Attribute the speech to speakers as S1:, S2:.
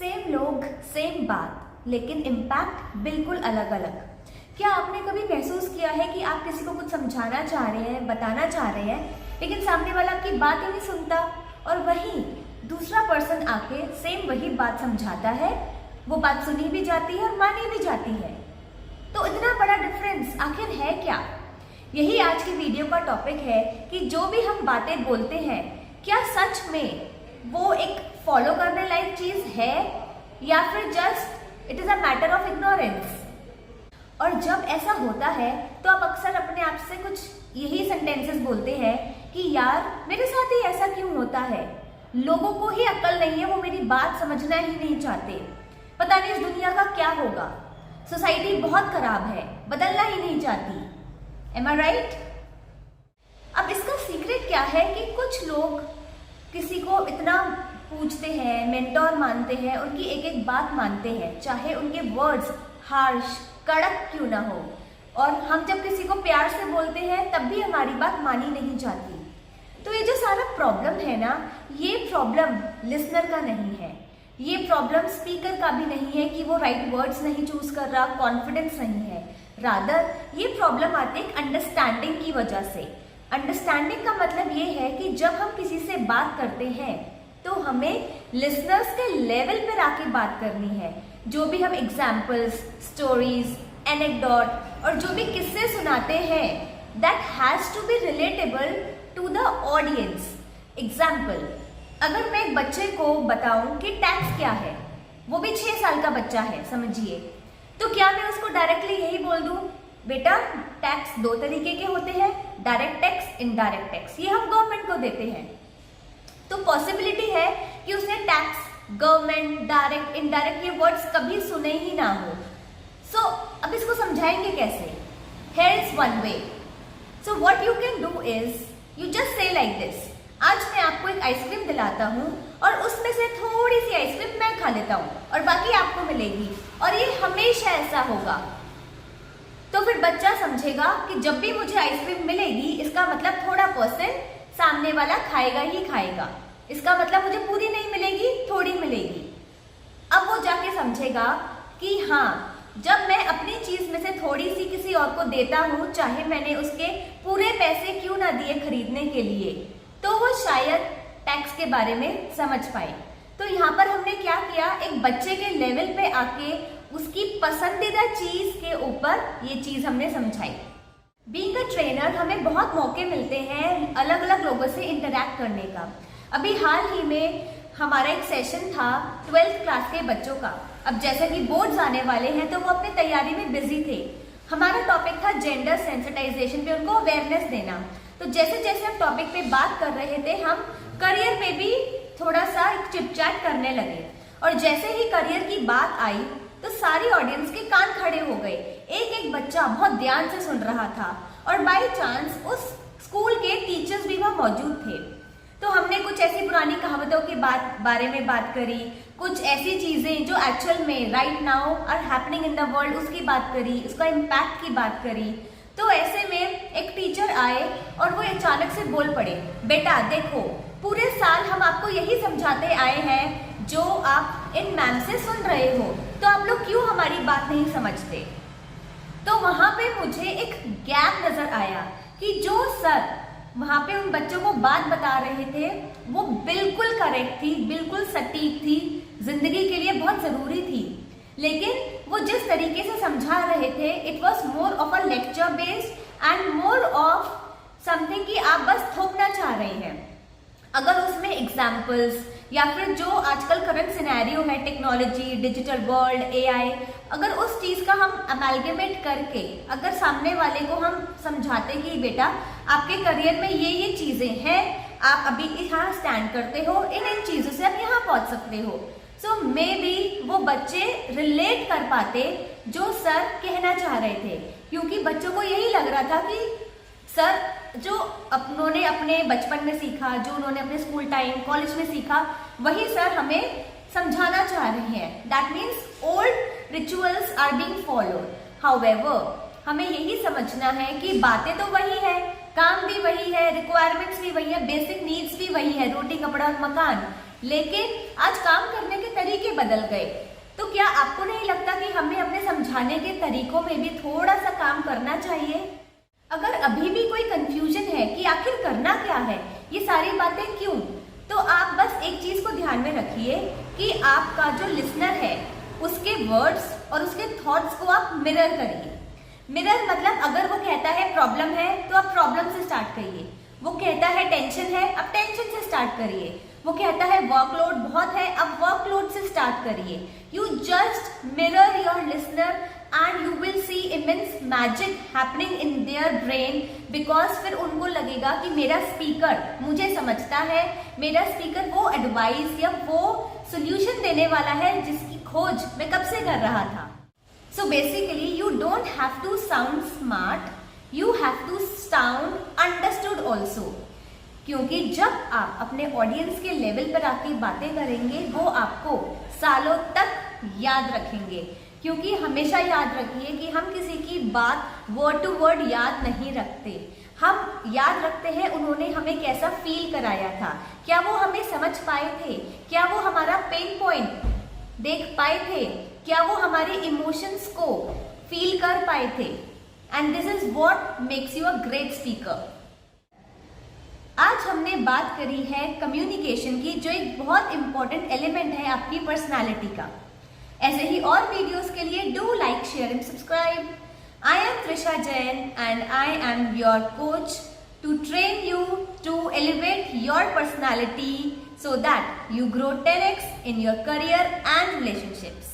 S1: Same लोग same बात, लेकिन इम्पैक्ट बिल्कुल अलग अलग। क्या आपने कभी महसूस किया है कि आप किसी को कुछ समझाना चाह रहे हैं, बताना चाह रहे हैं, लेकिन सामने वाला आपकी बात ही नहीं सुनता, और वहीं दूसरा पर्सन आके सेम वही बात समझाता है, वो बात सुनी भी जाती है और मानी भी जाती है। तो इतना बड़ा डिफरेंस आखिर है क्या? यही आज की वीडियो का टॉपिक है कि जो भी हम बातें बोलते हैं, क्या सच में वो एक फॉलो करने लायक चीज है या फिर just it is a matter of ignorance. और जब ऐसा होता है तो आप अक्सर अपने आप से कुछ यही सेंटेंसेस बोलते हैं कि यार मेरे साथ ही ऐसा क्यों होता है, लोगों को ही अक्ल नहीं है, वो मेरी बात समझना ही नहीं चाहते, पता नहीं इस दुनिया का क्या होगा, सोसाइटी बहुत खराब है, बदलना ही नहीं चाहती। एम आई राइट? अब इसका सीक्रेट क्या है कि कुछ लोग किसी को इतना पूछते हैं, मेंटोर मानते हैं, उनकी एक एक बात मानते हैं, चाहे उनके वर्ड्स हार्श कड़क क्यों ना हो, और हम जब किसी को प्यार से बोलते हैं तब भी हमारी बात मानी नहीं जाती। तो ये जो सारा प्रॉब्लम है ना, ये प्रॉब्लम लिसनर का नहीं है, ये प्रॉब्लम स्पीकर का भी नहीं है कि वो राइट वर्ड्स नहीं चूज कर रहा, कॉन्फिडेंस नहीं है। रादर ये प्रॉब्लम आती है अंडरस्टैंडिंग की वजह से। अंडरस्टैंडिंग का मतलब ये है कि जब हम किसी से बात करते हैं तो हमें लिसनर्स के लेवल पर आके बात करनी है। जो भी हम एग्जाम्पल्स, स्टोरीज, एनेक्डोट और जो भी किस्से सुनाते हैं, that has to be relatable to the audience. Example, अगर मैं एक बच्चे को बताऊं कि टैक्स क्या है, वो भी 6 साल का बच्चा है समझिए, तो क्या मैं उसको डायरेक्टली यही बोल दूं, बेटा टैक्स 2 तरीके के होते हैं, डायरेक्ट टैक्स, इनडायरेक्ट टैक्स, ये हम गवर्नमेंट को देते हैं। तो पॉसिबिलिटी है कि उसने टैक्स, गवर्नमेंट, डायरेक्ट, इनडायरेक्ट ये वर्ड्स कभी सुने ही ना हो। सो अब इसको समझाएंगे कैसे? Here is one way. So what you can do is you just say like this. आज मैं आपको एक आइसक्रीम दिलाता हूँ और उसमें से थोड़ी सी आइसक्रीम मैं खा लेता हूँ और बाकी आपको मिलेगी, और ये हमेशा ऐसा होगा। तो फिर बच्चा समझेगा कि जब भी मुझे आइसक्रीम मिलेगी, इसका मतलब थोड़ा परसेंट सामने वाला खाएगा ही खाएगा, इसका मतलब मुझे पूरी नहीं मिलेगी, थोड़ी मिलेगी। अब वो जाके समझेगा कि हाँ, जब मैं अपनी चीज में से थोड़ी सी किसी और को देता हूँ, चाहे मैंने उसके पूरे पैसे क्यों ना दिए खरीदने के लिए, तो वो शायद टैक्स के बारे में समझ पाए। तो यहाँ पर हमने क्या किया, एक बच्चे के लेवल पे आके उसकी पसंदीदा चीज के ऊपर ये चीज हमने समझाई। बीइंग अ ट्रेनर हमें बहुत मौके मिलते हैं अलग अलग लोगों से इंटरैक्ट करने का। अभी हाल ही में हमारा एक सेशन था 12th क्लास के बच्चों का। अब जैसे कि बोर्ड्स आने वाले हैं तो वो अपनी तैयारी में बिजी थे। हमारा टॉपिक था जेंडर सेंसिटाइजेशन पे उनको अवेयरनेस देना। तो जैसे जैसे हम टॉपिक पे बात कर रहे थे, हम करियर पे भी थोड़ा सा चिट-चैट करने लगे, और जैसे ही करियर की बात आई तो सारी ऑडियंस के कान खड़े हो गए। एक एक बच्चा बहुत ध्यान से सुन रहा था, और बाय चांस उस स्कूल के टीचर्स भी वहाँ मौजूद थे। तो हमने कुछ ऐसी पुरानी कहावतों के बारे में बात करी, कुछ ऐसी चीजें जो एक्चुअल में right now are happening in the world उसकी बात करी, उसका इम्पैक्ट की बात करी। तो ऐसे में एक टीचर आए और वो अचानक से बोल पड़े, बेटा देखो, पूरे साल हम आपको यही समझाते आए हैं जो आप इन मैम से सुन रहे हो, तो आप लोग क्यों हमारी बात नहीं समझते? तो वहां पे मुझे एक गैप नजर आया कि जो सर वहां पे उन बच्चों को बात बता रहे थे वो बिल्कुल करेक्ट थी, बिल्कुल सटीक थी, जिंदगी के लिए बहुत जरूरी थी, लेकिन वो जिस तरीके से समझा रहे थे, it was more of a lecture based and more of something कि आप बस थोपना चाह रहे हैं। अगर उसमें एग्जाम्पल्स या फिर जो आजकल करंट सिनेरियो है, टेक्नोलॉजी, डिजिटल वर्ल्ड, एआई, अगर उस चीज का हम अमेलगेमेट करके अगर सामने वाले को हम समझाते कि बेटा आपके करियर में ये चीजें हैं, आप अभी यहाँ स्टैंड करते हो, इन चीजों से आप यहाँ पहुंच सकते हो, सो मे बी वो बच्चे रिलेट कर पाते जो सर कहना चाह रहे थे। क्योंकि बच्चों को यही लग रहा था कि सर जो उन्होंने अपने बचपन में सीखा, जो उन्होंने अपने स्कूल टाइम, कॉलेज में सीखा, वही सर हमें समझाना चाह रहे हैं। That means old rituals are being followed. However हमें यही समझना है कि बातें तो वही है, काम भी वही है, रिक्वायरमेंट्स भी वही है, बेसिक नीड्स भी वही है, रोटी कपड़ा और मकान, लेकिन आज काम करने के तरीके बदल गए। तो क्या आपको नहीं लगता कि हमें अपने समझाने के तरीकों में भी थोड़ा सा काम करना चाहिए? अगर अभी भी कोई कंफ्यूजन है कि आखिर करना क्या है, ये सारी बातें क्यों, तो आप बस एक चीज को ध्यान में रखिए कि आपका जो लिसनर है उसके वर्ड्स और उसके थॉट्स को आप मिरर करिए। मिरर मतलब अगर वो कहता है प्रॉब्लम है तो आप प्रॉब्लम से स्टार्ट करिए, वो कहता है टेंशन है अब टेंशन से स्टार्ट करिए, वो कहता है वर्कलोड बहुत है अब वर्कलोड से स्टार्ट करिए। You just mirror your listener and you will see immense magic happening in their brain, because फिर उनको लगेगा कि मेरा स्पीकर मुझे समझता है, मेरा स्पीकर वो एडवाइस या वो सोल्यूशन देने वाला है जिसकी खोज मैं कब से कर रहा था। So basically you don't have to sound smart, you have to sound understood also. क्योंकि जब आप अपने ऑडियंस के लेवल पर आके बातें करेंगे वो आपको सालों तक याद रखेंगे। क्योंकि हमेशा याद रखिए कि हम किसी की बात वर्ड टू वर्ड याद नहीं रखते, हम याद रखते हैं उन्होंने हमें कैसा फील कराया था, क्या वो हमें समझ पाए थे, क्या वो हमारा पेन पॉइंट देख पाए थे, क्या वो हमारे इमोशंस को फील कर पाए थे। And this is what makes you a great speaker. आज हमने बात करी है कम्युनिकेशन की, जो एक बहुत इंपॉर्टेंट एलिमेंट है आपकी पर्सनालिटी का। ऐसे ही और वीडियोस के लिए do like, share and subscribe. I am Trisha Jain and I am your coach to train you to elevate your personality so that you grow 10x in your career and relationships.